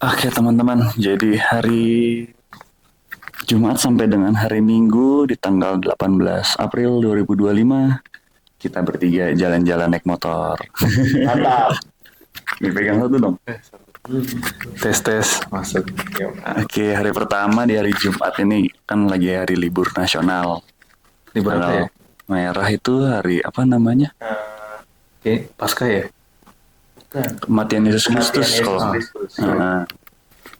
Oke teman-teman, jadi hari Jumat sampai dengan hari Minggu di tanggal 18 April 2025 kita bertiga jalan-jalan naik motor. Mantap. Dipegang satu dong. Tes tes masuk. Oke, hari pertama di hari Jumat ini kan lagi hari libur nasional. Libur apa ya? Merah itu hari apa namanya? Oke, Pasca ya? Kematian Yesus Kristus. Kematian Yesus Kalau Kristus.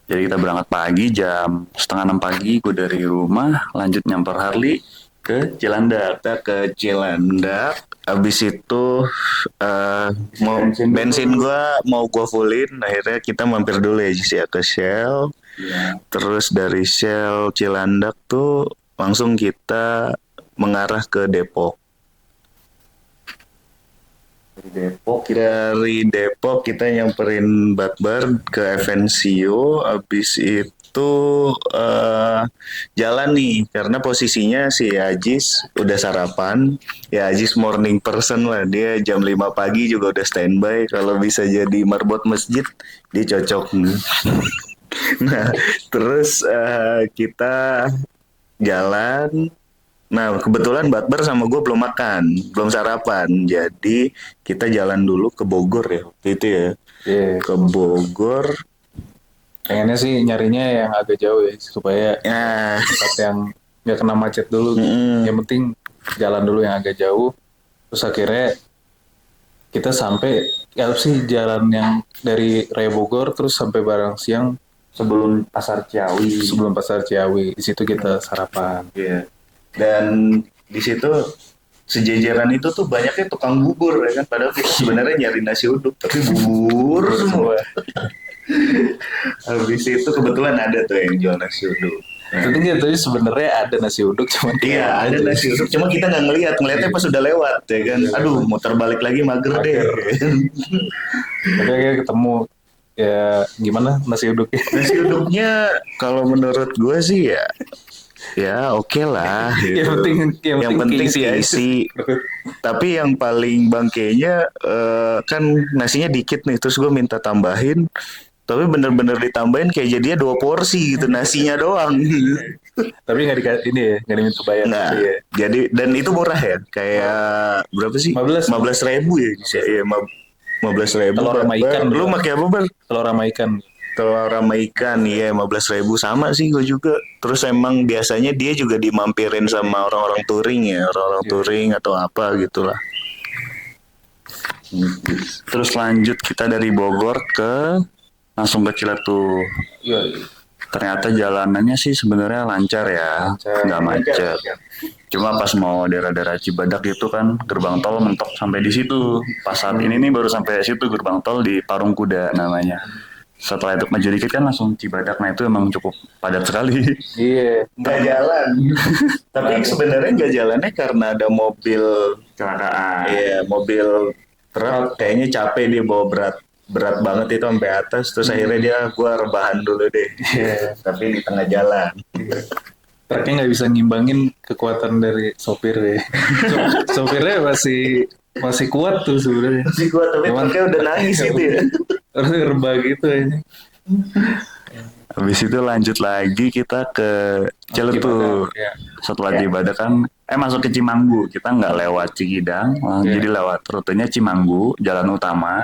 jadi kita berangkat pagi jam 5:30 pagi, gue dari rumah lanjut nyamper Harley ke Cilandak. Kita ke Cilandak, habis itu mau bensin gua mau gua fullin, akhirnya kita mampir dulu ya ke Shell. Terus dari Shell Cilandak tuh langsung kita mengarah ke Depok. Dari Depok kita nyamperin Bakbar ke Evencio, habis itu jalan nih karena posisinya si Ajis udah sarapan. Ya Ajis morning person lah, dia jam 5 pagi juga udah standby, kalau bisa jadi marbot masjid dia cocok. Nah terus kita jalan. Nah kebetulan Bakbar sama gue belum makan, belum sarapan, jadi kita jalan dulu ke Bogor ya waktu itu ya. Iya. Ke Bogor. Pengennya sih nyarinya yang agak jauh ya supaya Ya, tempat yang nggak kena macet dulu. Yang penting jalan dulu yang agak jauh. Terus akhirnya kita sampai ya apa sih jalan yang dari Raya Bogor terus sampai Barang Siang sebelum Pasar Ciawi. sebelum Pasar Ciawi. Di situ kita sarapan. Iya. Dan di situ sejajaran itu tuh banyaknya tukang bubur ya kan, padahal kita sebenarnya nyari nasi uduk tapi bubur semua. Habis itu kebetulan ada tuh yang jual nasi uduk. Tapi gitu sebenarnya ada nasi uduk cuman Iya ada nasi uduk, cuma kita nggak ngelihatnya pas sudah lewat ya kan. Aduh muter balik lagi mager deh. Tapi akhirnya ketemu ya gimana nasi uduknya. Nasi uduknya kalau menurut gue sih ya oke lah gitu. Yang penting keisi. keisi. Tapi yang paling bangkainya kan nasinya dikit nih, terus gue minta tambahin, tapi bener-bener ditambahin kayak jadinya 2 porsi gitu nasinya doang. Tapi nggak ini ya nggak diminta bayar. Nah, Iya. jadi dan itu murah ya, kayak berapa sih? 15 ribu ya, iya 15.000. Telur sama ikan. Lu pakai apa Bar? Telur sama ikan. Telur sama ikan, iya 15.000 sama sih gue juga. Terus emang biasanya dia juga dimampirin sama orang-orang touring ya, orang-orang touring atau apa gitulah. Terus lanjut kita dari Bogor ke langsung ke Ciletuh. Iya. Ternyata jalanannya sih sebenarnya lancar ya, nggak macet. Cuma pas mau daerah-daerah Cibadak itu kan gerbang tol mentok sampai di situ. Pas saat ini nih baru sampai situ gerbang tol di Parung Kuda namanya. Setelah itu maju dikit kan langsung Cibadak, nah itu emang cukup padat sekali. Iya. Nggak jalan. Tapi sebenarnya nggak jalannya karena ada mobil Kecelakaan. Iya, mobil truk kayaknya capek, dia bawa berat banget itu sampai atas, terus akhirnya gua rebahan dulu deh. Iya. Tapi di tengah jalan. Truknya nggak bisa ngimbangin kekuatan dari sopir ya. Sopirnya masih kuat tuh sebenarnya. Masih gua tapi truknya udah nangis itu ya. Harus rebah gitu ini. Habis itu lanjut lagi kita ke Ciletuh. Ya. Setelah Cibadak kan masuk ke Cimanggu, kita nggak lewat Cikidang, jadi lewat rutenya Cimanggu, jalan utama.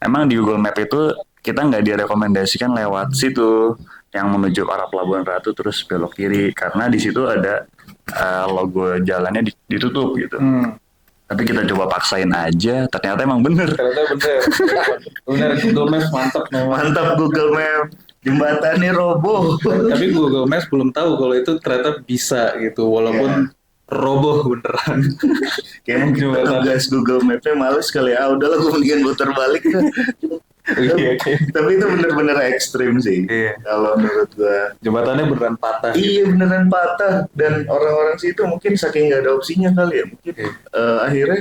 Emang di Google Map itu kita nggak direkomendasikan lewat situ yang menuju ke arah Pelabuhan Ratu terus belok kiri karena di situ ada logo jalannya ditutup gitu. Tapi kita coba paksain aja, ternyata emang bener. Ternyata bener Google Maps mantap memang. Mantap Google Map. Jembatannya roboh. Tapi Google Maps belum tahu kalau itu ternyata bisa gitu walaupun roboh beneran. Kayaknya kita tugas Google Map-nya males kali ya. Udahlah gue mendingan putar balik. Tapi itu bener-bener ekstrim sih. Iya. Kalau menurut gue. Jembatannya beneran patah. Iya beneran patah. Dan orang-orang situ mungkin saking nggak ada opsinya kali ya. Mungkin akhirnya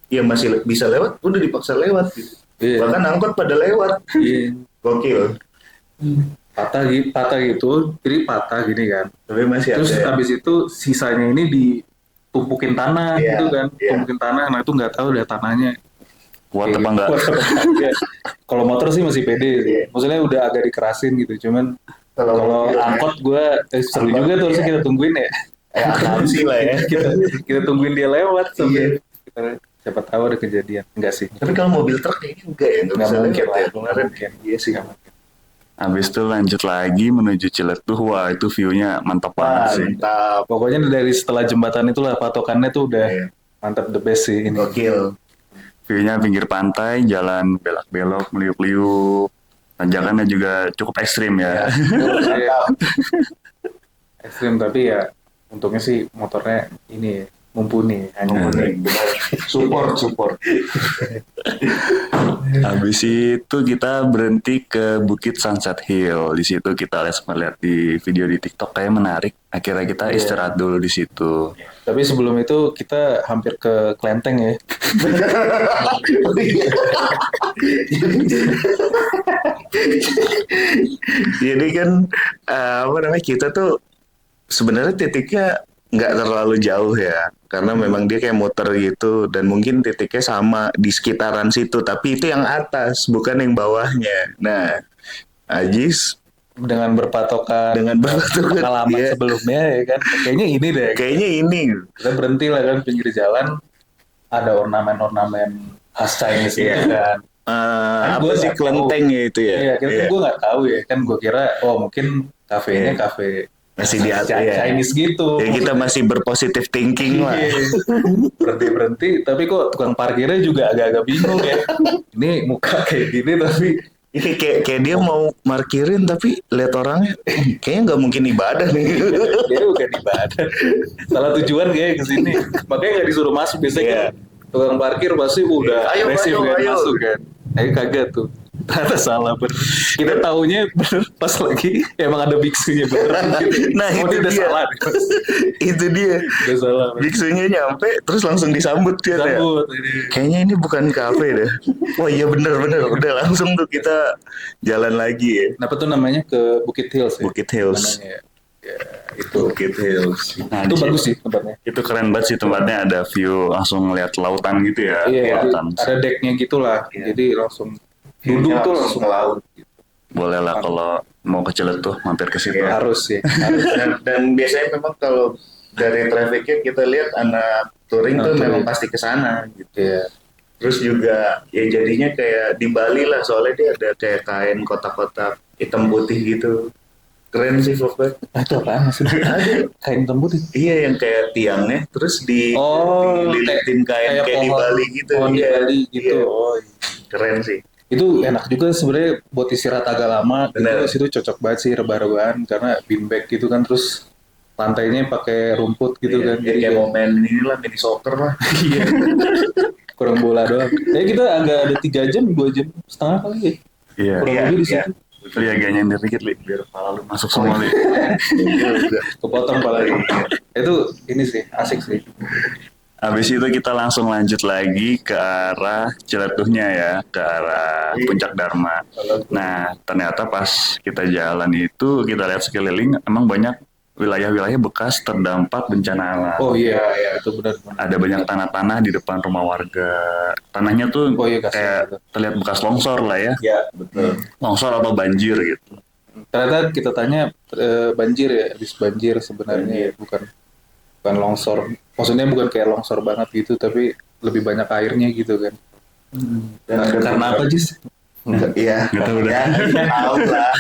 ya masih bisa lewat. Udah dipaksa lewat gitu. Iya. Bahkan angkot pada lewat. Iya. Gokil. Patah gitu, jadi patah gini kan. Tapi masih Terus ada. habis itu sisanya ini ditumpukin tanah gitu kan, tumpukin tanah. Nah itu nggak tahu deh tanahnya Kuat apa enggak? Ya. Kalau motor sih masih pede sih. Maksudnya udah agak dikerasin gitu. Cuman kalau angkot gue seru juga tuh, harusnya kita tungguin ya. Akamsi lah ya. Kita tungguin dia lewat sampai kita, siapa tahu ada kejadian. Enggak sih. Tapi kalau mobil truk kayaknya enggak ya, nggak bisa mungkin leket ya lah, kemarin. mungkin. Iya sih. Nggak mungkin. Habis itu lanjut lagi menuju Ciletuh. Wah, itu view-nya mantap banget sih. Mantap. Pokoknya dari setelah jembatan itulah patokannya tuh udah mantap, the best sih ini. Gokil. View-nya pinggir pantai, jalan belok-belok, meliuk-liuk. Tanjakannya juga cukup ekstrim ya. Ekstrim, tapi ya untungnya sih motornya ini mumpuni. Support. Habis itu kita berhenti ke Bukit Sunset Hill. Di situ kita lihat di video di TikTok kayak menarik. Akhirnya kita istirahat dulu di situ. Tapi sebelum itu kita hampir ke Klenteng ya. Jadi kan apa namanya, kita tuh sebenarnya titiknya nggak terlalu jauh ya, karena memang dia kayak muter gitu, dan mungkin titiknya sama di sekitaran situ, tapi itu yang atas bukan yang bawahnya. Nah, Ajis Dengan berpatokan pengalaman dia, sebelumnya ya kan. Kayaknya ini deh. kayaknya ini Kita berhenti lah kan pinggir jalan. Ada ornamen-ornamen khas Chinese gitu kan. apa gua sih, nggak kelenteng ya itu ya. Iya, kan gue nggak tahu ya. Kan gue kira, mungkin kafenya kafe Masih di atas ya. Chinese gitu. Ya kita masih berpositif thinking lah. Berhenti, tapi kok tukang parkirnya juga agak-agak bingung ya. Ini muka kayak gini tapi Ini kayak dia mau markirin tapi lihat orangnya kayaknya nggak mungkin ibadah nih. dia bukan ibadah. Salah tujuan kayak ke sini. Makanya nggak disuruh masuk, biasanya kan tukang parkir pasti udah Ayo, agresif ayo, kan ayo. masuk kan. Kagak tuh. Ternyata salah bener. Kita taunya bener pas lagi emang ada biksunya beneran gitu. Nah, itu udah dia. salah. Itu dia. Udah salah. Biksunya nyampe terus langsung disambut dia. Sambut. Kayaknya ini bukan kafe deh. Wah iya bener. Udah langsung tuh kita jalan lagi ya. Kenapa tuh namanya ke Bukit Hills ya? Bukit Hills. Namanya ya. Ya, itu. Bukit Hills. Nah, Itu di bagus situ- sih tempatnya. Itu keren banget sih tempatnya, ada view langsung ngeliat lautan gitu ya. Iya, Lautan. ada decknya gitulah. Jadi langsung duduk tuh langsung laut. Boleh lah kalau mau ke Ciletuh mampir ke situ. Harus sih. Dan biasanya memang kalau dari trafficnya kita lihat anak touring tuh Anak memang touring. pasti ke sana gitu. Iya. Terus juga ya jadinya kayak di Bali lah, soalnya dia ada kayak kain kotak-kotak hitam putih gitu. Keren sih pokoknya. Itu apaan maksudnya? Kain tembut itu. Iya, yang kayak tiangnya terus dililitin kain kayak di pohon- Bali gitu. pohon di Iya, Bali gitu. iya. Oh, iya. Keren sih. Itu enak juga sebenarnya buat istirahat agak lama. Bener. Itu situ cocok banget sih rebah-rebahan karena beanbag gitu kan, terus lantainya pakai rumput gitu kan. Jadi Jadi kayak mau main inilah mini soccer lah. iya. Kurang bola doang. Jadi kita agak ada 3 jam, 2 jam setengah kali ya. Iya. Kurang Iya, lebih di iya. situ. Li agak nyender dikit Li, biar kepala lu masuk semua Li. Kepotong palanya. Itu ini sih asik sih. Habis itu kita langsung lanjut lagi ke arah Ciletuhnya ya, ke arah Puncak Dharma. Nah, ternyata pas kita jalan itu, kita lihat sekeliling, emang banyak wilayah-wilayah bekas terdampak bencana alam. Oh iya, itu benar. Ada banyak tanah-tanah di depan rumah warga. Tanahnya tuh Oh iya, kasihan kayak gitu. terlihat bekas longsor lah ya. Ya, betul. Longsor atau banjir gitu. Ternyata kita tanya banjir ya, habis banjir sebenarnya ya, bukan longsor. Maksudnya bukan kayak longsor banget gitu, tapi lebih banyak airnya gitu kan. Karena apa Jis? Iya, Nggak tahu dah. ya, kita tahu lah.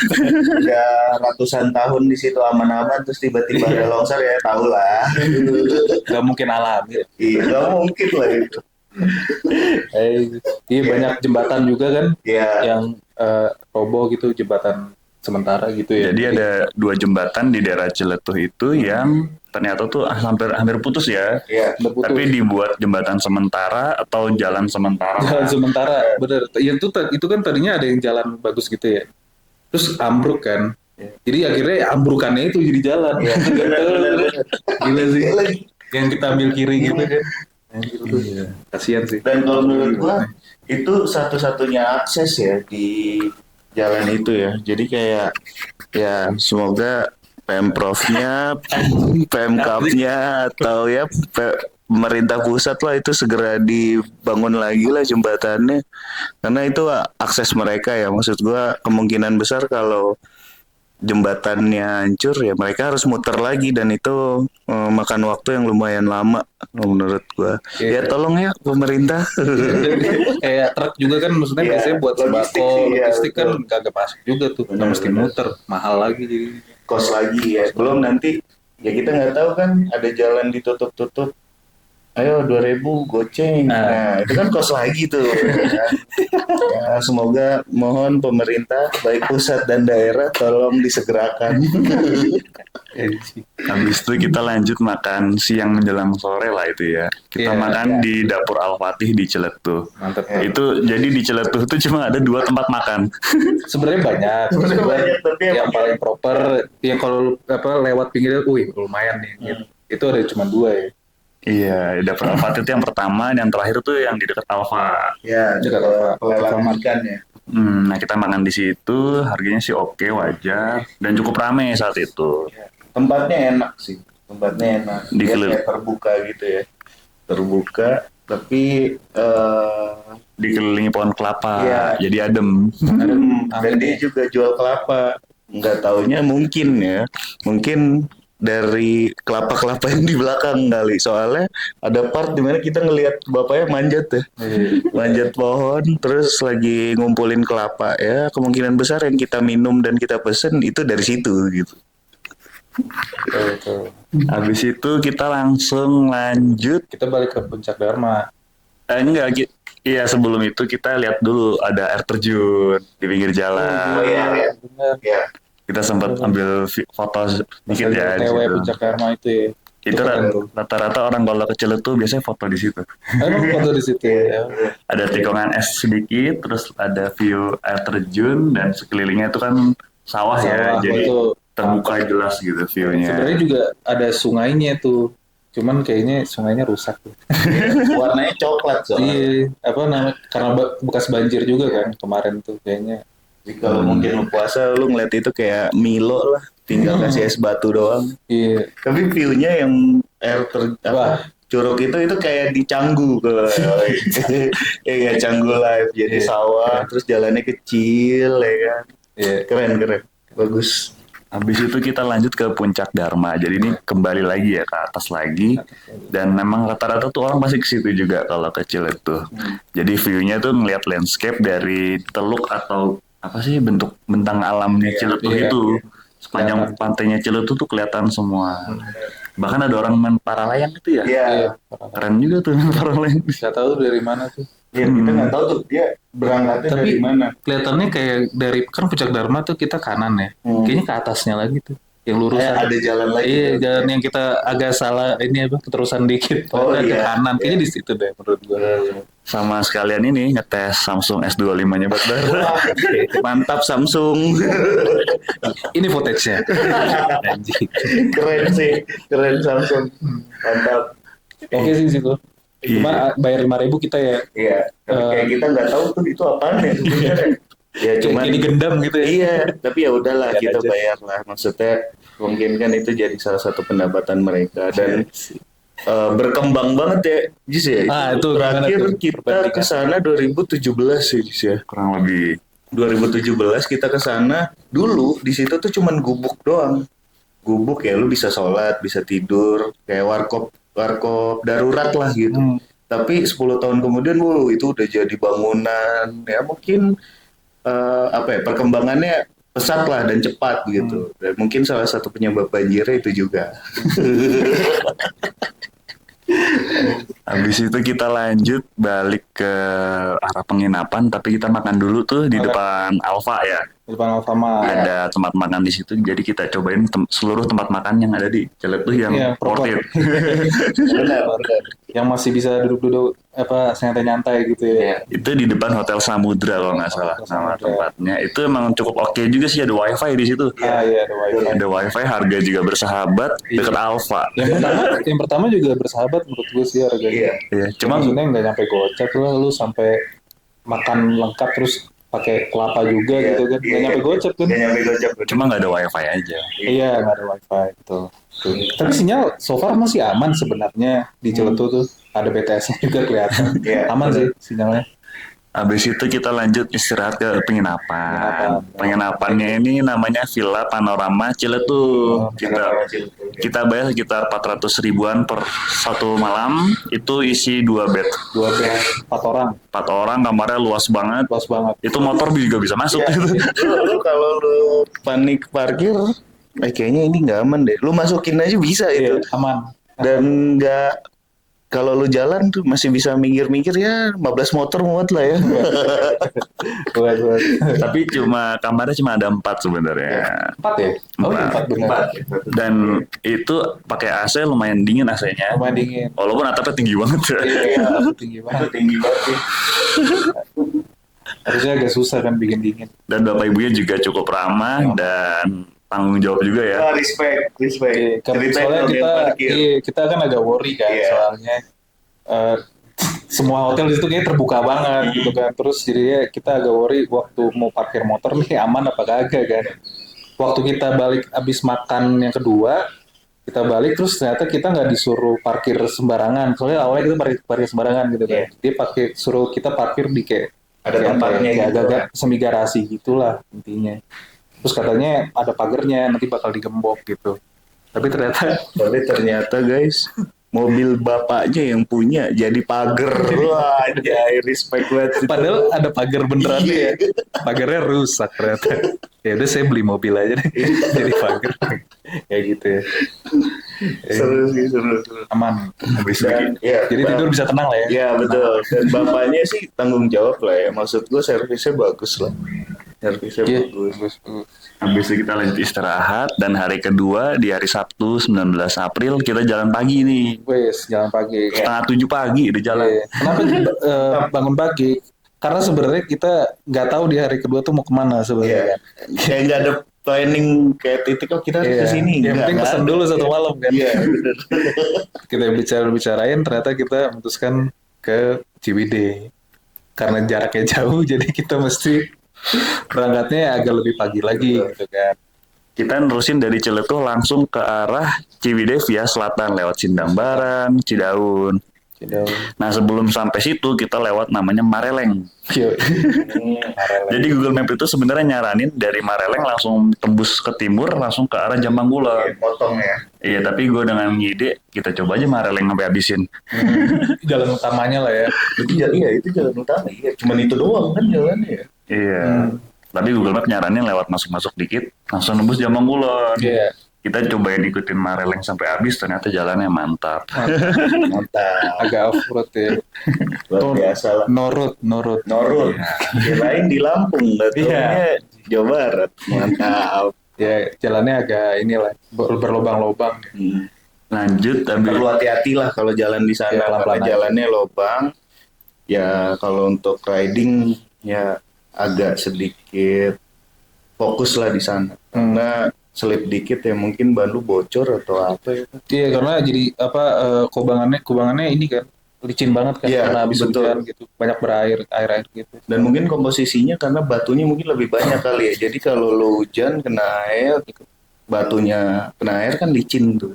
Udah ratusan tahun di situ aman-aman, terus tiba-tiba ada longsor ya, tahu lah. Gak mungkin alami. Iya, nggak mungkin lah itu. Iya banyak jembatan juga kan Iya. yang roboh gitu, jembatan sementara gitu ya. Jadi ada 2 jembatan di daerah Ciletuh itu yang ternyata tuh hampir putus ya. Iya. Udah putus. Tapi dibuat jembatan sementara atau jalan sementara. Jalan sementara, bener. Ya, itu kan tadinya ada yang jalan bagus gitu ya. Terus ambruk kan. Jadi akhirnya ambrukannya itu jadi jalan. Gila sih. Yang kita ambil kiri gitu kan. Iya. Kasihan sih. Dan kalau menurut gua itu satu-satunya akses ya di jalan itu ya. Jadi kayak ya semoga Pemprov-nya, Pemkap-nya atau ya pemerintah pusat lah itu segera dibangun lagi lah jembatannya, karena itu akses mereka ya. Maksud gua kemungkinan besar kalau jembatannya hancur ya mereka harus muter lagi, dan itu makan waktu yang lumayan lama menurut gua. Ya tolong ya pemerintah. Kayak truk juga kan maksudnya Iya, biasanya buat logistik sembako, sih, iya, logistik kan betul. kagak masuk juga tuh, kita mesti muter, mahal lagi jadi. Kos lagi ya. Belum nanti ya kita nggak tahu kan ada jalan ditutup-tutup. Ayo 2.000 goceng. Nah, itu kan kos lagi tuh. Ya, semoga mohon pemerintah baik pusat dan daerah tolong disegerakan. Habis itu kita lanjut makan siang menjelang sore lah itu ya. Kita Iya, makan di dapur Al-Fatih di Ciletuh. Mantap. Itu jadi di Ciletuh itu cuma ada 2 tempat makan. Sebenarnya banyak, Sebenarnya Cuma banyak, tapi yang emang paling proper, yang kalau lewat pinggirnya, lumayan nih. Gitu. Itu ada cuma 2 ya. Iya, dapur Al-Fatih itu yang pertama, dan yang terakhir tuh yang di dekat Alfa. ya Dekat pelelangan ikan ya. Nah kita makan di situ, harganya sih oke, wajar, dan cukup rame saat itu. Tempatnya enak sih. Tempatnya enak. Di Dia kelil- kayak terbuka gitu ya. Terbuka tapi Dikelilingi pohon kelapa, Iya. jadi adem. dan dia juga jual kelapa. Nggak taunya mungkin ya. Mungkin dari kelapa-kelapa yang di belakang kali. Soalnya ada part dimana kita ngelihat bapaknya manjat ya. Manjat pohon terus lagi ngumpulin kelapa ya. Kemungkinan besar yang kita minum dan kita pesen itu dari situ gitu. Betul. Habis itu kita langsung lanjut. Kita balik ke Puncak Dharma. Iya sebelum itu kita lihat dulu ada air terjun di pinggir jalan. iya. Benar. Ya. Kita sempat ambil foto dikit ya di TW situ. Puncak Dharma itu ya. Itu keren tuh. rata-rata orang kalau kecil itu biasanya foto di situ. Emang foto di situ ya. Ada tikungan es sedikit, terus ada view air terjun, dan sekelilingnya itu kan sawah ya, Sawah, jadi itu. terbuka jelas gitu view-nya. Sebenarnya juga ada sungainya tuh. Cuman kayaknya sungainya rusak tuh. Warnanya coklat soalnya. Iya, apa namanya? Karena bekas banjir juga kan kemarin tuh kayaknya. Jadi kalau mungkin lu puasa lu ngeliat itu kayak Milo lah, tinggal kasih es batu doang. Iya. Tapi view-nya yang Wah. Curug itu kayak di Canggu kalau ya Canggu live jadi Iya. sawah terus jalannya kecil ya kan. Iya. Keren bagus. Habis itu kita lanjut ke Puncak Dharma. Jadi ini kembali lagi ya ke atas lagi. Dan memang rata-rata tuh orang pasti ke situ juga kalau kecil itu. Jadi view-nya tuh ngeliat landscape dari teluk atau apa sih bentuk bentang alamnya Ciletuh iya. itu. Sepanjang pantainya Ciletuh tuh kelihatan semua. Bahkan ada orang main para layang itu ya. Iya. Iya. Keren juga tuh main para layang. Gak tahu dari mana tuh. Ya, kita nggak tahu tuh dia berangkatnya Tapi dari mana. kelihatannya kayak dari kan Puncak Dharma tuh kita kanan ya. Kayaknya ke atasnya lagi tuh. Yang lurusan. Ada jalan lagi. Iya, jalan yang kita agak salah ini apa keterusan dikit. Oh, Ternyata ke iya. kanan. Kayaknya di situ deh menurut gua. Sama sekalian ini ngetes Samsung S25-nya buat baru. Mantap Samsung. Ini footage-nya. Anjing. Keren sih, keren Samsung. Mantap. Oke sih situ. Cuma bayar 5.000 kita ya. Iya, tapi kayak kita nggak tahu tuh itu apaan ya sebenarnya. Ya cuman Kayak digendam gitu ya. iya, tapi ya udahlah Lihat kita aja. bayar lah. Maksudnya mungkin kan itu jadi salah satu pendapatan mereka dan berkembang banget ya, Jis ya. Ah, itu gimana terakhir tuh? kita Perbandingan. ke sana 2017 ya, Jis ya. Kurang lebih. 2017 kita ke sana dulu di situ tuh cuman gubuk doang. Gubuk ya lu bisa sholat, bisa tidur, kayak warkop darurat lah gitu. Tapi 10 tahun kemudian itu udah jadi bangunan ya mungkin perkembangannya pesat lah dan cepat gitu. Dan mungkin salah satu penyebab banjirnya itu juga. Habis itu kita lanjut balik ke arah penginapan, tapi kita makan dulu tuh di depan Alfa ya. Di depan Alfamart. Ada tempat makan di situ, jadi kita cobain seluruh tempat makan yang ada di Ciletuh yang Iya, worth proper. it. Benar. Yang masih bisa duduk-duduk santai-nyantai gitu ya. Itu di depan Hotel Samudra kalau nggak salah Hotel nama Samudra. tempatnya. Itu emang cukup oke juga sih, ada wifi di situ. Ah iya ada wifi. Ada wifi, harga juga bersahabat, dekat Alfa. Yang pertama juga bersahabat menurut gue sih harganya. Iya. Ya, Cuma cuma maksudnya nggak nyampe gocap lah lu sampai makan lengkap terus pakai kelapa juga gitu kan. Nggak nyampe gocap kan. Nggak nyampe gocap. Cuma nggak ada wifi aja. Iya, nggak ada wifi gitu. Tapi sinyal so far masih aman sebenarnya di Ciletu tuh. Ada BTS-nya juga kelihatan. Iya, Aman sih sinyalnya. Habis itu kita lanjut istirahat ke penginapan. Penginapannya ini namanya Villa Panorama Ciletu. Kita bayar sekitar 400 ribuan per satu malam. Itu isi 2 bed. 4 orang. 4 orang, kamarnya luas banget. Luas banget. Itu motor juga bisa masuk. Lu kalau lu panik parkir, kayaknya ini nggak aman deh. Lu masukin aja bisa itu. Aman. Dan nggak, kalau lu jalan tuh masih bisa minggir-minggir ya 15 motor muat lah ya. Buat. Tapi kamarnya cuma ada 4 sebenarnya. 4 ya? Oh, 4 benar. Dan itu pakai AC lumayan dingin AC-nya. Lumayan dingin. Walaupun atapnya tinggi banget. Iya, tinggi banget. Tinggi banget sih. Harusnya agak susah kan bikin dingin. Dan bapak ibunya juga cukup ramah dan tanggung jawab juga ya. Respect. Soalnya kita kan agak worry kan soalnya semua hotel di situ kayak terbuka banget gitu kan. Terus jadinya kita agak worry waktu mau parkir motor nih aman apa kagak kan. Waktu kita balik abis makan yang kedua, kita balik terus ternyata kita nggak disuruh parkir sembarangan. Soalnya awalnya kita parkir sembarangan gitu kan. Dia suruh kita parkir di kayak ada tempatnya gitu, agak semi garasi gitulah intinya. Terus katanya ada pagernya, nanti bakal digembok gitu. Tapi ternyata guys, mobil bapaknya yang punya jadi pagar. Wah, anjay, respect banget. Padahal ada pagar beneran ya. Pagarnya rusak ternyata. Ya udah saya beli mobil aja deh. Jadi pagar. Ya gitu ya. Seru. Aman. Jadi tidur bisa tenang lah ya. Iya, betul. Dan bapaknya sih tanggung jawab lah ya. Maksud gue servisnya bagus lah. Servisnya bagus. Habis itu kita lanjut istirahat dan hari kedua di hari Sabtu 19 April kita jalan pagi nih. Wes, jalan pagi. 6:30 pagi udah jalan. Kenapa bangun pagi? Karena sebenarnya kita nggak tahu di hari kedua tuh mau kemana sebenarnya. Kayak nggak ada planning kayak titik kita harus kesini. Yang penting pesan dulu satu malam kan. Iya, benar. Kita bicarain ternyata kita memutuskan ke Ciwidey. Karena jaraknya jauh jadi kita mesti berangkatnya agak lebih pagi lagi gitu kan. Kita nerusin dari Ciletu langsung ke arah Ciwidey via selatan lewat Sindangbaran, Cidaun. Nah sebelum sampai situ kita lewat namanya Mareleng. Jadi Google Map itu sebenarnya nyaranin dari Mareleng langsung tembus ke timur langsung ke arah Jambanggula. Potong ya. Iya tapi gue dengan ide kita coba aja Mareleng sampai habisin. Jalan utamanya lah ya. Itu jalan utama. Iya, cuman itu doang kan jalannya ya. Iya. Tapi Google Map nyaranin lewat masuk-masuk dikit langsung nembus Jambanggula. Iya. Kita cobain ikutin Mareleng sampai habis, ternyata jalannya mantap. Mantap. Agak off-road ya. Luar biasa lah. Norut. Ya. Kirain di Lampung, datangnya Jawa Barat. Mantap. Ya, jalannya agak inilah, berlobang-lobang. Lanjut, Perlu hati-hati lah kalau jalan di sana, karena jalannya lobang. Ya, kalau untuk riding, ya agak sedikit fokus lah di sana. Karena selip dikit ya mungkin ban lu bocor atau apa ya. Iya karena jadi kubangannya ini kan licin banget kan karena habis hujan gitu banyak air gitu. Dan mungkin komposisinya karena batunya mungkin lebih banyak kali ya. Jadi kalau lu hujan kena air, batunya kena air kan licin tuh.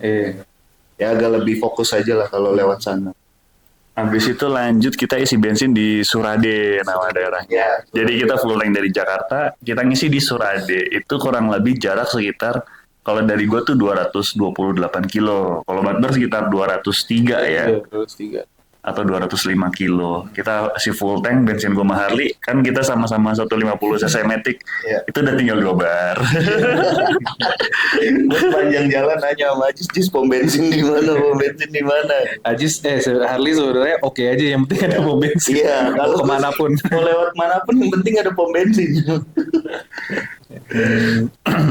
Ya agak lebih fokus aja lah kalau lewat sana. Habis itu lanjut kita isi bensin di Surade nama daerahnya. Ya, jadi kita full tank dari Jakarta, kita ngisi di Surade. Itu kurang lebih jarak sekitar, kalau dari gua tuh 228 kilo. Kalau Batbar sekitar 203 ya. 203. atau 205 kilo. Kita si full tank bensin gua sama Harley, kan kita sama-sama 150 cc Matic. Itu udah tinggal 2 bar. Gue sepanjang jalan nanya sama Ajis, pom bensin di mana? Pom bensin di mana? Ajis Harley sebenarnya oke aja, yang penting ada pom bensin. Iya, kalau kemanapun, mau lewat manapun yang penting ada pom bensin.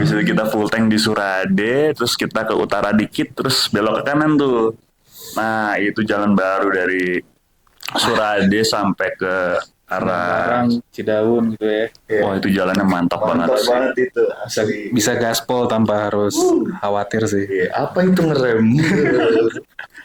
Bisa kita full tank di Surade, terus kita ke utara dikit, terus belok ke kanan tuh. Nah itu jalan baru dari Surade sampai ke arah Cidaun gitu ya. Wah itu jalannya mantap banget sih. Mantap banget itu asli. Bisa gaspol tanpa harus khawatir sih. Apa itu ngerem?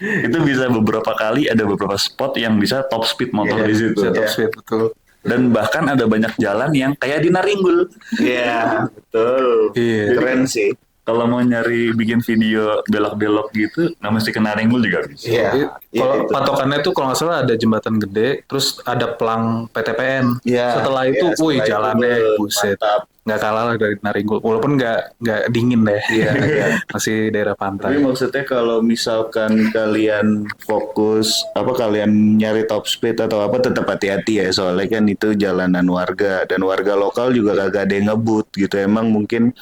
Itu bisa beberapa kali, ada beberapa spot yang bisa top speed motor di situ. Bisa top speed betul. Dan bahkan ada banyak jalan yang kayak di Naringgul. Iya, betul. Iya. Keren sih. Kalau mau nyari bikin video belok-belok gitu, nggak mesti ke Naringgul juga bisa. Iya. Kalau itu. patokannya tuh kalau nggak salah ada jembatan gede, terus ada pelang PTPN. Iya. Setelah itu, Iya, setelah wih itu, jalannya buset. mantap. Nggak kalah lah dari Naringgul, walaupun nggak dingin deh. Iya. Masih daerah Tapi pantai. maksudnya kalau misalkan kalian fokus kalian nyari top speed atau apa tetap hati-hati ya soalnya kan itu jalanan warga dan warga lokal juga kagak ada yang ngebut gitu emang mungkin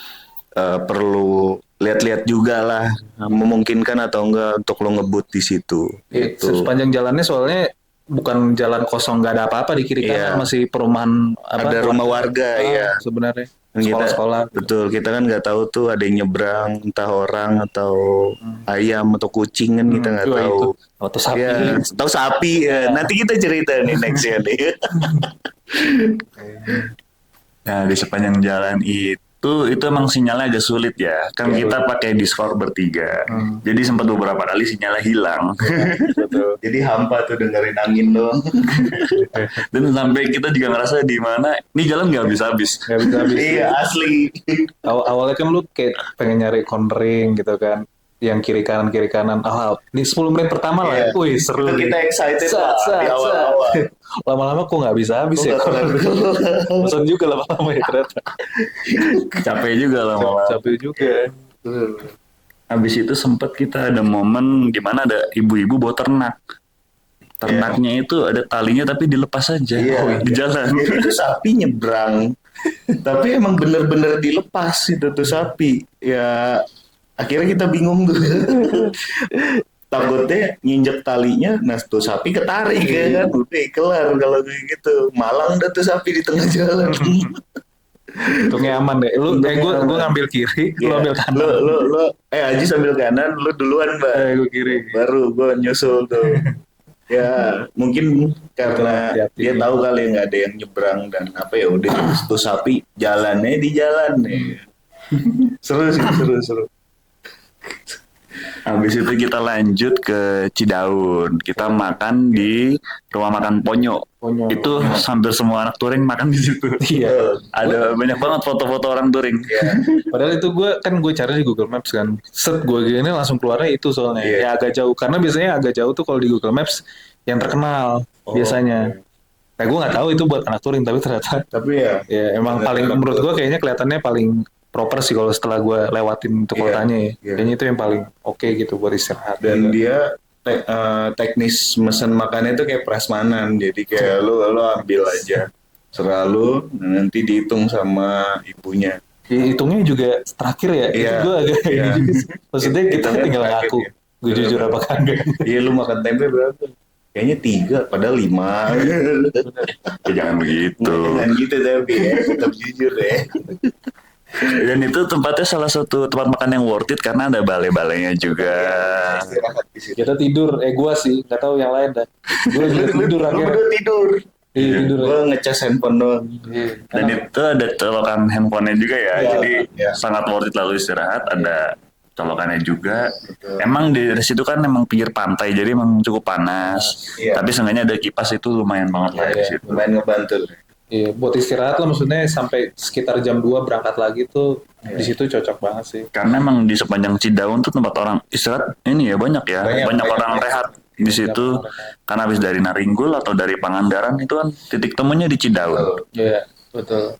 perlu lihat-lihat juga lah memungkinkan atau enggak untuk lo ngebut di situ. Gitu. Sepanjang jalannya soalnya bukan jalan kosong, nggak ada apa-apa di kiri Iya. kanan, masih perumahan Ada rumah warga ya. sebenarnya. Kita- Sekolah-sekolah. Betul, kita kan nggak tahu tuh ada yang nyebrang, entah orang atau ayam atau kucing kan kita nggak Wah, tahu. itu. Atau sapi. Ya, tahu sapi ya. Nanti kita cerita nih nextnya nih. Nah, di sepanjang jalan itu emang sinyalnya agak sulit ya. Kan kita pakai Discord bertiga. Jadi sempat beberapa kali sinyalnya hilang. Betul. Jadi hampa tuh dengerin angin doang. Dan sampai kita juga ngerasa di mana ini jalan nggak habis-habis. Nggak bisa habis. Iya asli. Awalnya kan lu kayak pengen nyari cornering gitu kan, yang kiri kanan di 10 menit pertama lah, Iya. wih seru Itu nih. kita excited Sat, lah sat, di awal-awal. sat. Lama-lama kok nggak bisa habis ya. Bosan juga lama-lama ya ternyata. Capek juga lama-lama. Capek juga. Habis itu sempat kita ada momen di mana ada ibu-ibu bawa ternak. Ternaknya itu ada talinya tapi dilepas aja di jalan. Jadi itu sapi nyebrang. Tapi emang bener-bener dilepas itu tuh sapi. Ya akhirnya kita bingung tuh. Takutnya nginjek talinya, nah tuh sapi ketarik ya kan, udah kelar kalau kayak gitu. Malang dah tuh sapi di tengah jalan. Untungnya aman deh. Gue ngambil kiri, lu ambil kanan. Lo, Aji sambil kanan, lu duluan mbak. Gue kiri. Baru gue nyusul tuh. Ya mungkin karena Hati-hati. dia tahu kali nggak ada yang nyebrang dan apa ya udah tuh sapi jalannya di jalan nih. Seru sih seru. Habis itu kita lanjut ke Cidaun. Kita makan di rumah makan Ponyo. Itu hampir semua anak touring makan di situ. Iya. Ada banyak banget foto-foto orang touring. Padahal itu gue cari di Google Maps kan. Set gue gini langsung keluarnya itu soalnya. Iya. Ya agak jauh. Karena biasanya agak jauh tuh kalau di Google Maps yang terkenal biasanya. Nah gue nggak tahu itu buat anak touring tapi ternyata Tapi ya ya emang paling menurut gue kayaknya kelihatannya paling proper sih kalau setelah gue lewatin itu Iya, kotanya ya. iya. Kayaknya itu yang paling oke gitu buat istirahat. dan dia teknis mesen makannya itu kayak prasmanan jadi kayak lu ambil aja selalu nanti dihitung sama ibunya. Hitungnya juga terakhir ya. Iya. Itu gue agak Iya. ini juga sih. Maksudnya kita Hitungnya tinggal terakhir, ngaku. ya. Gue jujur apa kagak. Iya lu makan tempe berapa? Kayaknya 3 padahal 5. Ya, jangan begitu. Jangan gitu tapi ya tetap jujur ya. Dan itu tempatnya salah satu tempat makan yang worth it karena ada balai-balainya juga. Istirahat di situ. Kita tidur. Gue sih nggak tahu yang lain dah. Gue juga tidur Lu akhirnya. berdua tidur. Iya tidur. Gue ngecas handphone doang. Dan itu ada colokan handphonenya juga ya. Iya, Jadi iya. sangat worth it lalu istirahat. Ada colokannya juga. Emang di situ kan emang pinggir pantai jadi emang cukup panas. Iya. Tapi seenggaknya ada kipas itu lumayan banget lah di Iya. situ. Lumayan ngebantu. Iya, buat istirahat lah maksudnya sampai sekitar jam 2 berangkat lagi tuh di situ cocok banget sih. Karena emang di sepanjang Cidaun tuh tempat orang istirahat ini ya banyak ya. Banyak, Banyak banyak. orang rehat di situ. Karena habis dari Naringgul atau dari Pangandaran itu kan titik temunya di Cidaun. Iya, betul.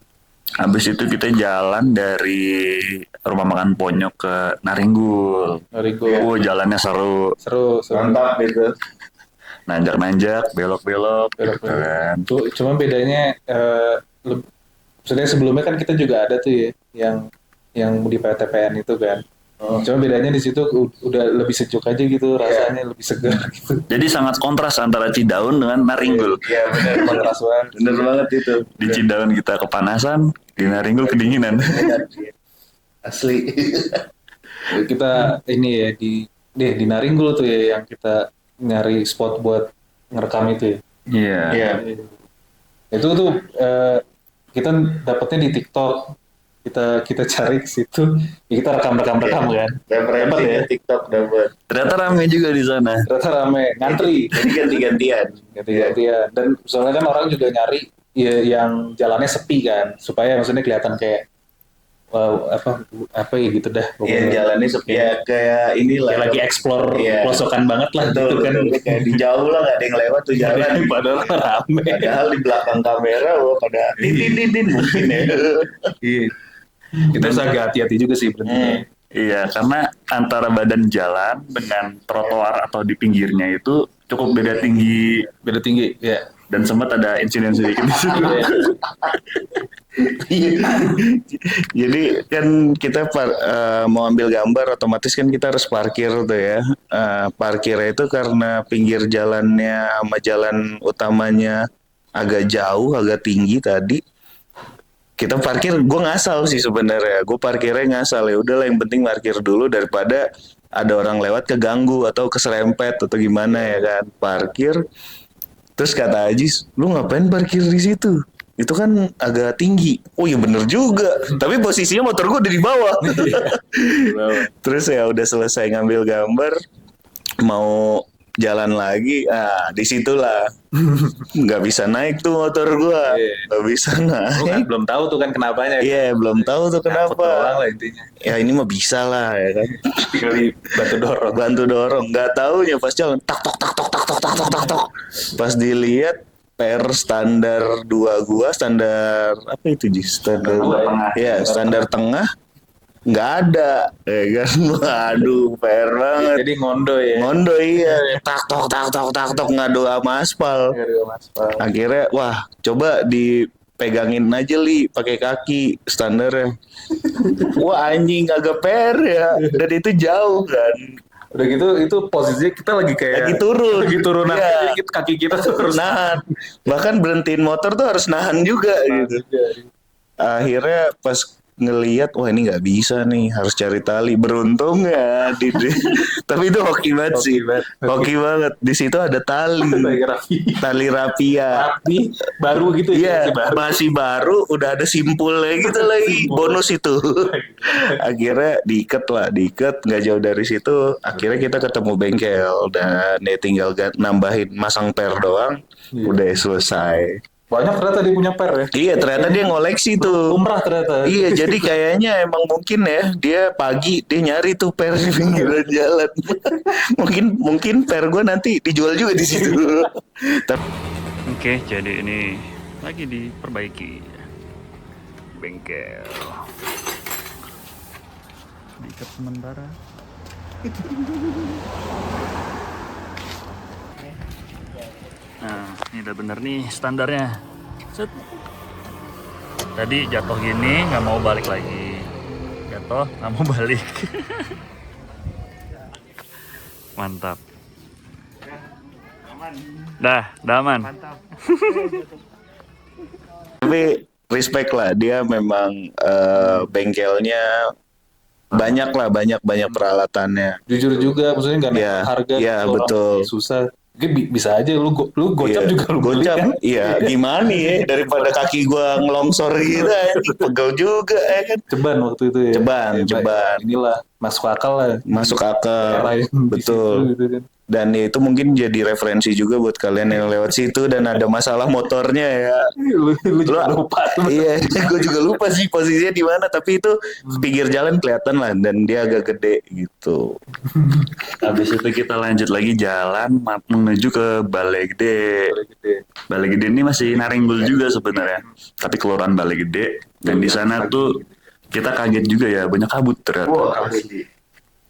Habis itu kita jalan dari rumah makan Ponyo ke Naringgul. Dari gue Jalannya seru. seru. Mantap gitu. Nanjak-nanjak, belok-belok gitu kan. Tuh, cuma bedanya maksudnya sebelumnya kan kita juga ada tuh ya yang di PTPN itu kan. Cuma bedanya di situ udah lebih sejuk aja gitu rasanya, lebih segar gitu. Jadi sangat kontras antara Cidaun dengan Naringgul. Iya benar Kontras banget. benar banget itu. Di Cidaun kita kepanasan, di Naringgul kedinginan. Asli. Kita ini ya di Naringgul tuh ya yang kita nyari spot buat ngerekam itu ya. Iya. Iya. Itu tuh kita dapetnya di TikTok. Kita cari ke situ, ya kita rekam kan. Referensi ya? TikTok dapat. Ternyata rame juga di sana. Ternyata rame, ngantri. Jadi ganti-gantian. Ganti-gantian. Dan soalnya kan orang juga nyari yang jalannya sepi kan, supaya maksudnya kelihatan kayak apa ya gitu dah. Iya, jalannya sepi ya, kayak inilah. Kayak lagi explore pelosokan banget lah Betul, gitu kan. betul. Kayak di jauh lah, nggak ada yang lewat tuh jalan. Padahal rame. Padahal di belakang kamera, pada din mungkin ya. Iya. Kita harus agak hati-hati juga sih berarti. Iya, karena antara badan jalan dengan trotoar atau di pinggirnya itu cukup beda tinggi Beda tinggi, ya. dan sempat ada insiden sedikit di situ. Jadi kan kita mau ambil gambar, otomatis kan kita harus parkir tuh ya. Parkirnya itu karena pinggir jalannya sama jalan utamanya agak jauh, agak tinggi tadi. Kita parkir, gue ngasal sih sebenarnya. Gue parkirnya ngasal, ya udahlah yang penting parkir dulu daripada ada orang lewat keganggu atau keserempet atau gimana ya kan. Parkir, terus kata Ajis, lu ngapain parkir di situ? Itu kan agak tinggi. Oh iya bener juga. Tapi posisinya motor gue udah di bawah. Terus ya udah selesai ngambil gambar, mau jalan lagi, disitulah nggak bisa naik tuh motor gua, nggak bisa naik. Lu kan belum tahu tuh kan kenapanya. Iya, belum tahu tuh Takut doang kenapa. lah intinya. Ya ini mah bisa lah ya kan. Tinggal Bantu dorong, nggak taunya pas jalan tak tok tak tok tak tok tak tok tak tok. Pas dilihat per standar 2 gua, standar apa itu Ji? Standar Tengah. ya, standar tengah nggak ada, ya kan. Waduh, PR banget. Jadi ngondo ya. Ngondo iya, tak tok ngadu sama aspal. Akhirnya wah, coba dipegangin aja Li pakai kaki standarnya. Wah anjing agak PR ya, dan itu jauh kan. Udah gitu itu posisinya kita lagi kayak Lagi turun. Lagi turunan Iya. kaki kita tuh harus Nahan. Bahkan berhentiin motor tuh harus nahan juga gitu. Akhirnya pas ngelihat, wah ini nggak bisa nih, harus cari tali. Beruntung ya, tapi itu hoki banget sih, hoki banget. Di situ ada tali, tali rapia. Rapi, baru gitu Iya, ya, masih baru, udah ada simpulnya gitu lagi, bonus itu. Akhirnya diikat, nggak jauh dari situ. Akhirnya kita ketemu bengkel dan ya tinggal nambahin masang per doang, udah selesai. Banyak ternyata dia punya per ya. Iya, ternyata dia ngoleksi tuh. Umrah ternyata. Iya, jadi kayaknya emang mungkin ya dia pagi dia nyari tuh per di pinggiran jalan. mungkin per gue nanti dijual juga di situ. Oke, jadi ini lagi diperbaiki bengkel. Diikat sementara. Nah, ini udah bener nih standarnya. Set. Tadi jatuh gini, nggak mau balik lagi. Jatuh, nggak mau balik. Mantap. Dah aman. Tapi respect lah, dia memang bengkelnya banyak peralatannya. Jujur juga, maksudnya nggak naik Iya, harga. iya, orang betul. Susah. Mungkin bisa aja lu gocap Iya, juga lu beli gocap, kan. iya gimana ya, daripada kaki gua ngelongsor gitu pegel juga ya kan. Ceban waktu itu ya. Ceban. Inilah masuk akal lah. Masuk akal, Era yang di betul. situ gitu kan. Dan itu mungkin jadi referensi juga buat kalian yang lewat situ dan ada masalah motornya ya. Lu juga lupa tuh. Iya, gue juga lupa sih posisinya di mana, tapi itu pinggir jalan kelihatan lah dan dia agak gede gitu. Habis itu kita lanjut lagi jalan menuju ke Balai Gede. Balai Gede ini masih Naringbul juga sebenarnya, tapi kelurahan Balai Gede. Dan di sana tuh kita kaget juga ya, banyak kabut ternyata. Wah,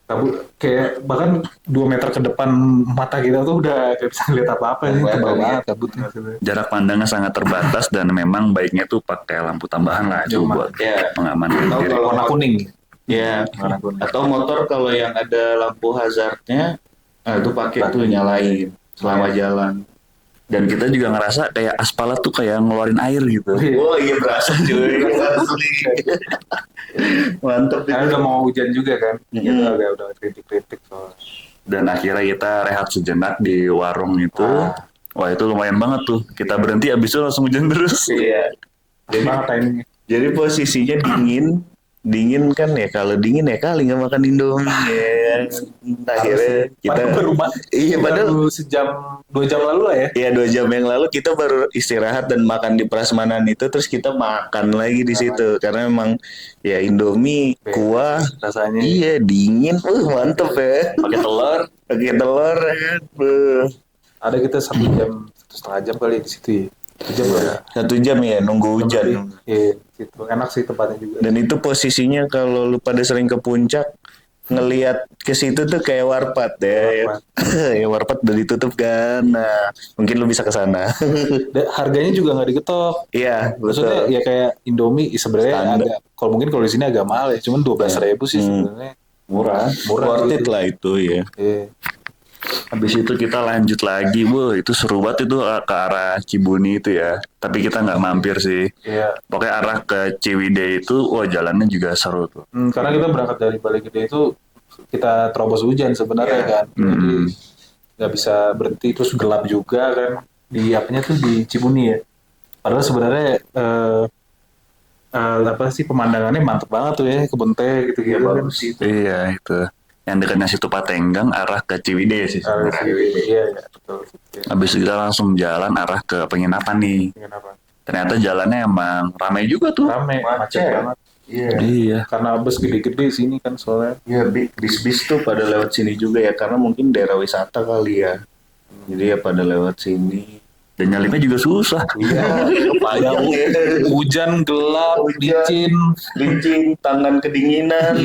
kabut kayak bahkan 2 meter ke depan mata kita tuh udah gak bisa ngeliat apa-apa nih, tebal banget kabutnya. Jarak pandangnya sangat terbatas dan memang baiknya tuh pakai lampu tambahan lah itu buat mengamankan diri. Warna kuning. Ya, atau motor kalau yang ada lampu hazardnya, itu pakai tuh nyalain selama jalan. Dan kita juga ngerasa kayak aspal tuh kayak ngeluarin air gitu. Oh iya berasa cuy, asli. Mantep Karena itu. udah mau hujan juga kan. Kita udah kritik-kritik soalnya. Dan akhirnya kita rehat sejenak di warung itu. Wah itu lumayan banget tuh. Kita berhenti abis itu langsung hujan terus. Iya. Jadi timingnya. Jadi posisinya dingin dingin kan ya, kalau dingin ya kali nggak makan Indomie ya. Akhirnya kita iya padahal sejam 2 jam lalu lah ya. Iya 2 jam yang lalu kita baru istirahat dan makan di Prasmanan itu, terus kita makan lagi di situ karena memang ya Indomie kuah Rasanya iya dingin, mantep ya. pakai telur. Pakai telur ya kan. Ada kita 1,5 jam kali di situ ya. 1 jam lah. 1 jam ya nunggu hujan. Iya, situ enak sih tempatnya juga. Dan itu posisinya kalau lu pada sering ke puncak ngelihat ke situ tuh kayak warpat ya. Ya warpat udah ditutup kan. Nah, mungkin lu bisa ke sana. Harganya juga nggak diketok. Iya, Maksudnya betul. ya kayak Indomie sebenarnya Standar. agak kalau di sini agak mahal ya, cuman 12.000 sih sebenarnya. Murah Worth it gitu. lah itu ya. Iya. Habis itu kita lanjut lagi, itu seru banget itu ke arah Cibuni itu ya. Tapi kita nggak mampir sih. Iya. Pokoknya arah ke Ciwidey itu, jalannya juga seru tuh. Karena kita berangkat dari Balegede itu kita terobos hujan sebenarnya kan. Jadi nggak bisa berhenti, terus gelap juga kan. Di apanya tuh di Cibuni ya. Padahal sebenarnya apa sih pemandangannya mantep banget tuh ya, kebun teh gitu gitu kan. Iya itu. Yang dekatnya situ Patenggang arah ke Ciwidey sih sebenarnya. Iya betul. Habis itu kita langsung jalan arah ke penginapan nih. Kenapa? Ternyata jalannya emang ramai juga tuh. Rame, macet banget. Iya. Karena bus gede-gede sini kan soalnya. Iya, bis-bis tuh pada lewat sini juga ya, karena mungkin daerah wisata kali ya. Jadi ya pada lewat sini. Dan nyalipnya juga susah. Iya, panjang ya. Hujan, gelap, licin, tangan kedinginan.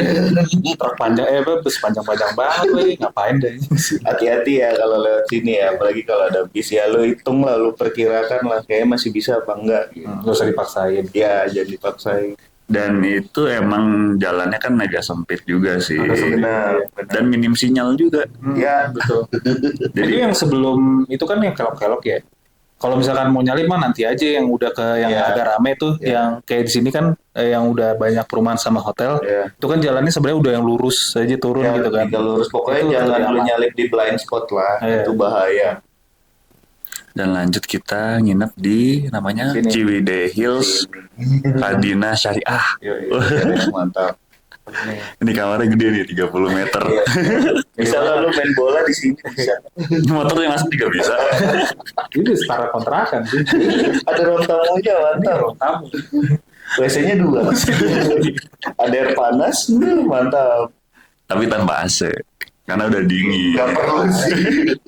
truk panjang, bus panjang-panjang banget, weh. Ngapain deh? Hati-hati ya kalau lewat sini ya, apalagi kalau ada bis ya, lu hitung lah, lu perkirakan lah, kayaknya masih bisa apa enggak gitu. Nggak usah dipaksain. Ya, jadi dipaksain. Dan itu emang jalannya kan agak sempit juga sih. Benar. Dan minim sinyal juga. Ya, Betul. Jadi Jadi yang sebelum itu kan yang kelok-kelok ya. Kalau misalkan mau nyalip mah nanti aja yang udah ke yang Iya. agak rame tuh, yang kayak di sini kan yang udah banyak perumahan sama hotel. Iya. Itu kan jalannya sebenarnya udah yang lurus aja turun ya, gitu kan. tinggal lurus. Pokoknya Itu jangan lebih lu aman. nyalip di blind spot lah, Iya. itu bahaya. dan lanjut kita nginep di namanya Sini. Ciwidey Hills Radina Syariah. Mantap. Ini kamarnya gede nih 30 meter. Bisa lah lu main bola di sini bisa. Motor yang masuk juga bisa. Itu setara kontrakan sih. Ada ruang tamunya mantap. Ruang tamu. WC-nya 2. Ada air panas, mantap. Tapi tanpa AC. Karena udah dingin. Gak perlu sih.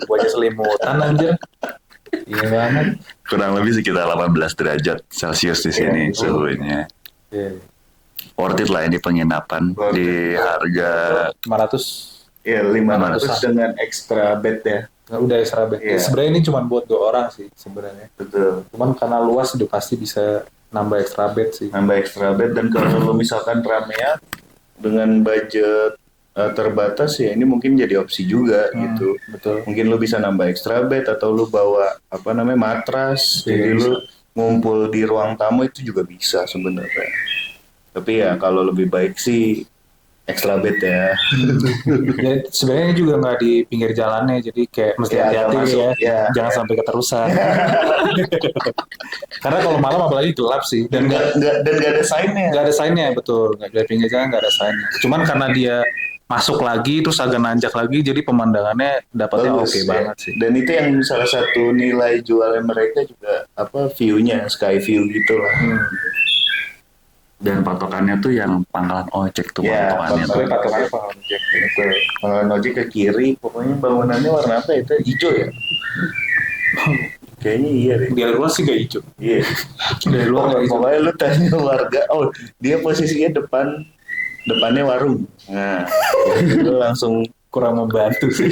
Gua aja selimutan anjir. Iya banget. Kurang lebih sekitar 18 derajat Celcius di sini suhunya. Iya. Worth it lah ini penginapan di harga 500. Ya 500 dengan extra bed ya. Nggak, udah extra bed. Iya. Sebenarnya ini cuma buat 2 orang sih sebenarnya. Betul. Cuman karena luas udah pasti bisa nambah extra bed sih. Nambah extra bed, dan kalau lu misalkan ramean dengan budget terbatas ya, ini mungkin jadi opsi juga gitu. Betul. Mungkin lu bisa nambah extra bed atau lu bawa matras. Iya, Jadi bisa. lu ngumpul di ruang tamu itu juga bisa sebenarnya. Tapi ya kalau lebih baik sih extra bed ya. Ya, sebenarnya ini juga nggak di pinggir jalannya, jadi kayak mesti Ya, hati-hati masuk, ya, ya. jangan sampai keterusan. Karena kalau malam apalagi gelap sih, dan nggak Dan nggak ada sign-nya. ada sign-nya, betul. Nggak dari pinggir jalan nggak ada sign-nya. Cuman karena dia masuk lagi terus agak nanjak lagi, jadi pemandangannya dapatnya Bagus, oke ya. banget sih. Dan itu yang salah satu nilai jualnya mereka juga view-nya, sky view gitu lah. dan patokannya tuh yang pangkalan ojek tuh Ya, patokannya tuh. patokannya pangkalan ojek. Pangkalan ojek ke kiri, pokoknya bangunannya warna apa itu? Hijau ya? Kayaknya iya deh. Dari luar sih nggak hijau. Iya. Dari luar nggak hijau. Pokoknya lu tanya warga, dia posisinya depannya warung. Nah, lu langsung Kurang membantu sih.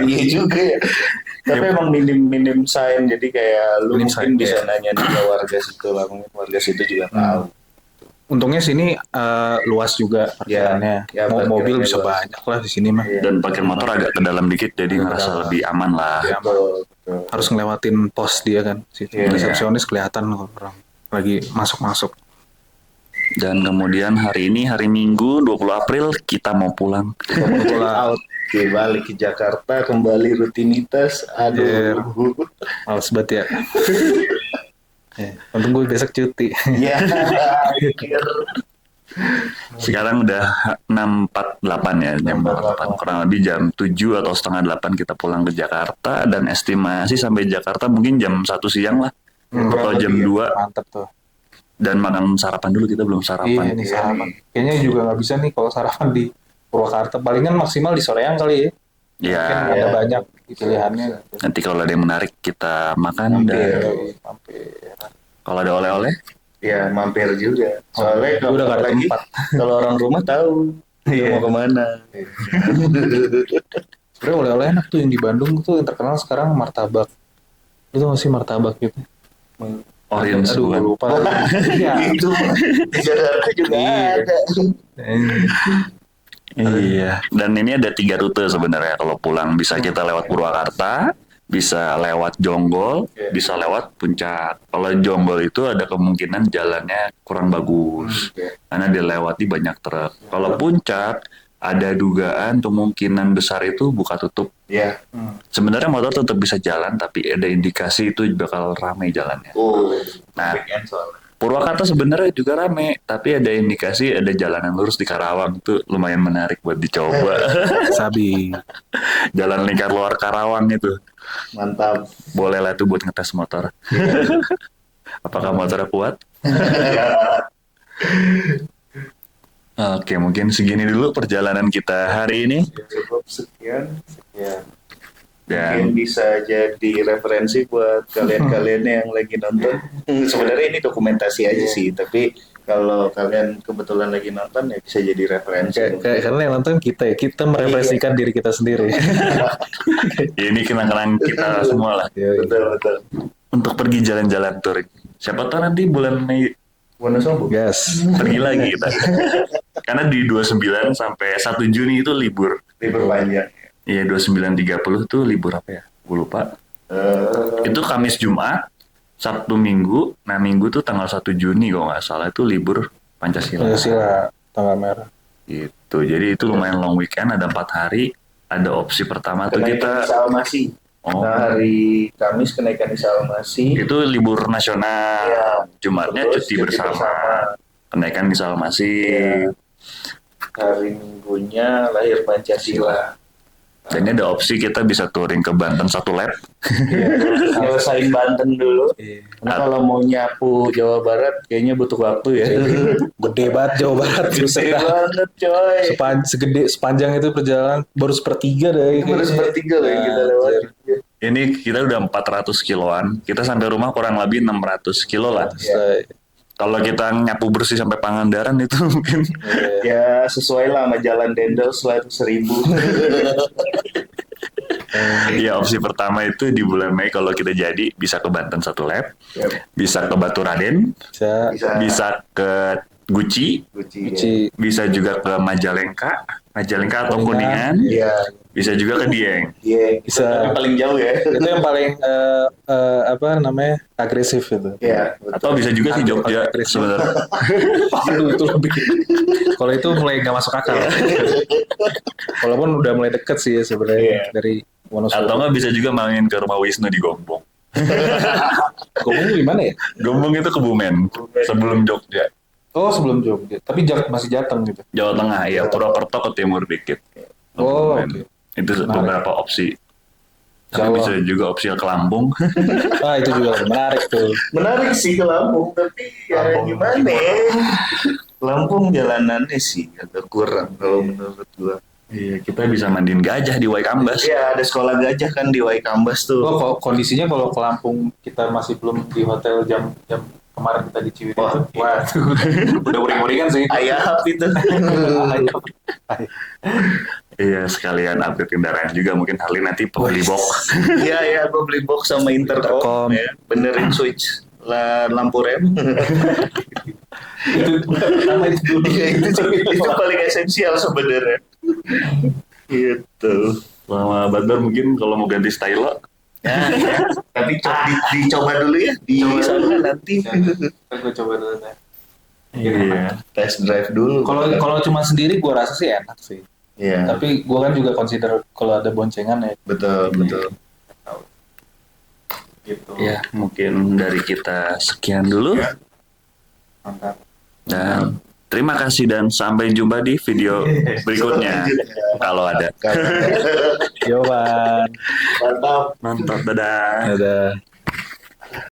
iya juga ya. Tapi emang minim sign, jadi kayak lu Minim mungkin sign, bisa nanya ke warga situ lah, mungkin warga situ juga tahu. Untungnya sini luas juga parkirannya. Ya, Mobil parkirannya bisa luas. banyak lah di sini mah. Iya. Dan parkir motor agak ke dalam dikit jadi Agak ngerasa dalam. lebih aman lah. Ya, Betul. harus ngelewatin pos dia kan. Situ. Iya. Resepsionis kelihatan kalau orang lagi masuk-masuk. Dan kemudian hari ini hari Minggu 20 April kita mau pulang. Out. Oke, balik ke Jakarta, kembali rutinitas. Aduh. Males banget ya. Untung gue besok cuti. Ya. Sekarang udah 6.48 ya, jam 8. Kurang lebih jam 7 atau setengah 8 kita pulang ke Jakarta, dan estimasi sampai Jakarta mungkin jam 1 siang lah. Atau jam 2. Mantep tuh. Dan makan sarapan dulu, kita belum Iya sarapan. nih sarapan. Kayaknya juga nggak bisa nih kalau sarapan di Purwakarta. Palingan maksimal di soreang kali ya. Ya, Mungkin ada banyak pilihannya. nanti kalau ada yang menarik kita makan. Dan Mampir. kalau ada oleh-oleh, Ya mampir juga. Soalnya Gua udah nggak ada lagi tempat. kalau orang rumah tahu dia mau kemana. Sebenarnya oleh-oleh enak tuh yang di Bandung tuh yang terkenal sekarang martabak. Itu masih martabak gitu. orange Aduh, bukan? lupa. Iya. Itu di Jakarta juga ada. Iya. Dan ini ada 3 rute sebenarnya kalau pulang. Bisa kita lewat Purwakarta, bisa lewat Jonggol, bisa lewat Puncak. Kalau Jonggol itu ada kemungkinan jalannya kurang bagus karena dilewati banyak truk. Kalau Puncak ada dugaan kemungkinan besar itu buka tutup. Ya. Sebenarnya motor tetap bisa jalan, tapi ada indikasi itu bakal ramai jalannya. Oh, Nah, weekend soalnya. Purwakarta sebenarnya juga rame, tapi ada indikasi ada jalanan lurus di Karawang, itu lumayan menarik buat dicoba. Sabi. Jalan lingkar luar Karawang itu, Mantap. boleh lah itu buat ngetes motor. Apakah motornya kuat? Oke, mungkin segini dulu perjalanan kita hari ini. Cukup sekian. Dan Mungkin bisa jadi referensi buat kalian-kalian yang lagi nonton. Sebenarnya ini dokumentasi aja sih, tapi kalau kalian kebetulan lagi nonton ya bisa jadi referensi. Karena yang nonton kita ya, kita merefleksikan diri kita sendiri. ini kenang-kenang kita semua lah. Betul. Untuk pergi jalan-jalan touring. Siapa tahu nanti bulan Mei Wonosobo. Gas. pergi lagi kita. Karena di 29 sampai 1 Juni itu libur. Libur panjang. Iya, 29-30 tuh libur apa ya? Gue lupa. Itu Kamis Jumat, Sabtu Minggu. Nah, Minggu tuh tanggal 1 Juni kalau nggak salah itu libur Pancasila. Pancasila tanggal merah. Gitu. Jadi itu lumayan long weekend, ada 4 hari. Ada opsi pertama tuh Kenaikan kita Isa Almasih. Oh. Nah, hari Kamis kenaikan Isa Almasih. itu libur nasional. Iya. Jumatnya Terus cuti bersama. Kenaikan misal masih. Hari Minggunya lahir Pancasila. Dan ini ada opsi kita bisa touring ke Banten 1 lap. Nyelesain Banten dulu. Iya. Karena kalau mau nyapu Jawa Barat kayaknya butuh waktu ya. Gede banget Jawa Barat. Gede banget coy. Sepanjang itu perjalanan baru sepertiga deh. Baru sepertiga loh yang kita lewati. Ini kita udah 400 kiloan. Kita sampai rumah kurang lebih 600 kilo lah. Kalau kita nyapu bersih sampai Pangandaran itu mungkin Ya sesuai lah sama jalan Dendel setelah itu 1000. ya opsi pertama itu di bulan Mei kalau kita jadi bisa ke Banten 1 lap, bisa ke Baturaden, bisa ke Guci, bisa juga ke Majalengka atau Kuningan, bisa juga ke Dieng. Bisa. Tapi paling jauh ya. Itu yang paling apa namanya agresif itu. Iya. Atau bisa juga sih Jogja sebenarnya. Aduh itu lebih. Kalau itu mulai nggak masuk akal. Walaupun udah mulai deket sih ya sebenarnya dari Wonosobo. Atau nggak bisa juga main ke rumah Wisnu di Gombong. Gombong gimana ya? Gombong itu Kebumen sebelum Jogja. Oh sebelum Jogja. Tapi masih Jateng gitu. Jawa Tengah ya, Purwokerto ke timur dikit. Oh, Kebumen. Itu beberapa opsi. Tapi Jawa. bisa juga opsi ke Lampung. Ah itu juga menarik tuh. Menarik sih ke Lampung, tapi ya gimana ya? Lampung jalanannya sih agak kurang kalau menurut gua. Iya, kita bisa mandiin gajah di Waikambas. Iya, ada sekolah gajah kan di Waikambas tuh. Oh kondisinya kalau ke Lampung kita masih belum di hotel jam kemarin kita di Ciwidey. Wah, udah uring-uringan sih. Ayah itu. Iya, sekalian update kendaraan juga. Mungkin Harley nanti beli box. Iya, gue beli box sama intercom. Ya. Benerin switch lampu rem. Itu pertama itu dulu. itu paling esensial sebenarnya. Gitu. Sama Bandar mungkin kalau mau ganti style. Ya. Tapi dicoba dulu ya di sana nanti. Gue coba dulu deh. Iya. Test drive dulu. Kalau cuma sendiri gue rasa sih enak sih. Iya. Tapi gue kan juga consider kalau ada boncengan ya. Betul. Gitu. Ya, mungkin dari kita sekian dulu. Mantap. Dan Terima kasih dan sampai jumpa di video berikutnya kalau ada. Yo, Bang. Mantap. Mantap, dadah. Dadah.